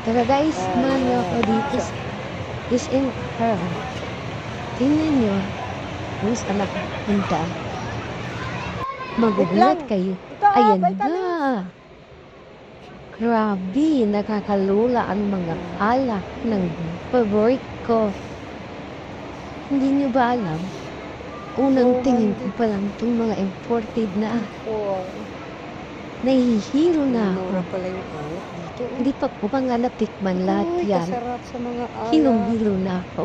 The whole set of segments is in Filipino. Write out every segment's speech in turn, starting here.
Tara guys, samahan niyo ako dito sa SM Pearl. Tingnan niyo kung saan nakapunta. Magugulat kayo. Ayan na. Grabe, nakakalula ang mga alak ng favorite ko. Hindi niyo ba alam? Unang tingin ko pa lang itong mga imported na. Nahihiro na ako. Mura pala yung alak dito. Hindi pa ko pa nga natikman lahat yan. Kasarap sa mga alak. Hilong-hilo na ako.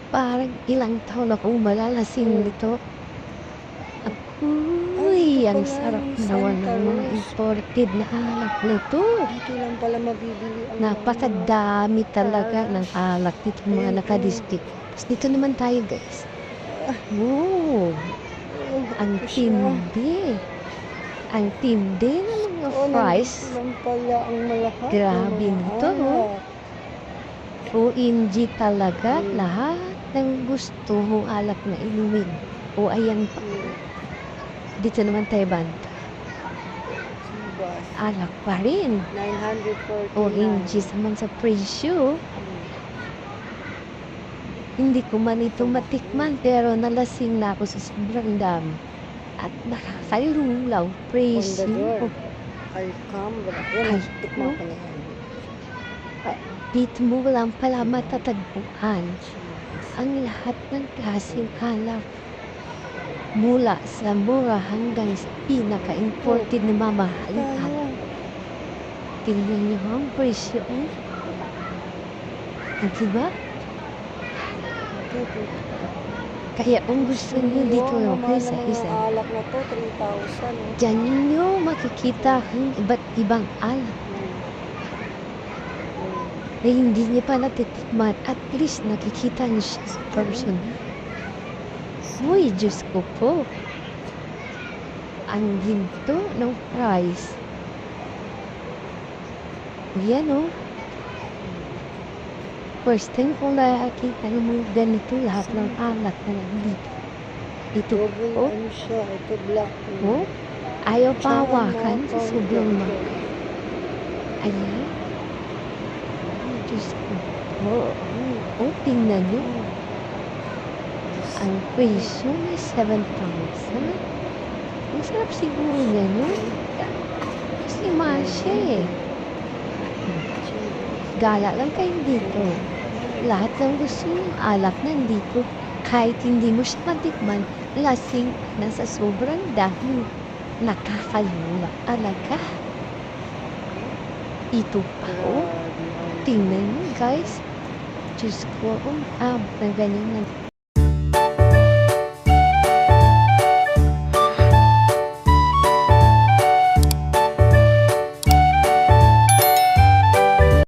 Parang ilang taon akong malalasing nito. Uy, ang sarap naman ng mga imported na alak nito. Dito lang pala mabibili ang Napakadami talaga ng alak dito mga nakadiskit. Dito naman tayo guys. Wow, ang tindi. Ang tindi ng mga fries. Lang pala ang malahat. Grabe nito, no? OMG talaga, lahat ng gusto mong alak na inumin. O ayan pa. Dito naman tayo banda. Alak pa rin. 949. OMG naman sa presyo. Hindi ko man ito matikman pero nalasing na ako sa sobrang dami. At nakakalulaw presyo. Alcambra. Ay, Yan, tikman ko na yan. Dito mo lang pala matatagpuan ang lahat ng klaseng alak. Mula sa mura hanggang sa pinaka-imported na mamahaling alak. Tingnan niyo ang presyo. Diba? Kaya kung gusto niyo dito lang kayo sa isa, Alak na to, 3,000. dyan niyo makikita ang iba't ibang alak na hindi niyo pa natitikman. At least nakikita niyo siya sa person. Uy, Diyos ko po. Ang ginto ng price. Yan o. First time kong nakakita ng mga ganito lahat ng alak na nandito. Ito Double po. ano siya, ito black. Oh, ayaw pawakan sa sobrang mga. Ayan. Diyos ko. Oh, tingnan nyo. Ang presyo ay 7,000. Ang sarap siguro niya, no? Kasi masya eh. Gala lang kayo dito. Lahat ng gusto yung alak nandito. Kahit hindi mo siya matikman, lasing na sa sobrang dami. Nakakalula talaga. Ito pa, oh. Tingnan mo guys. Diyos ko, ang na ganyan na.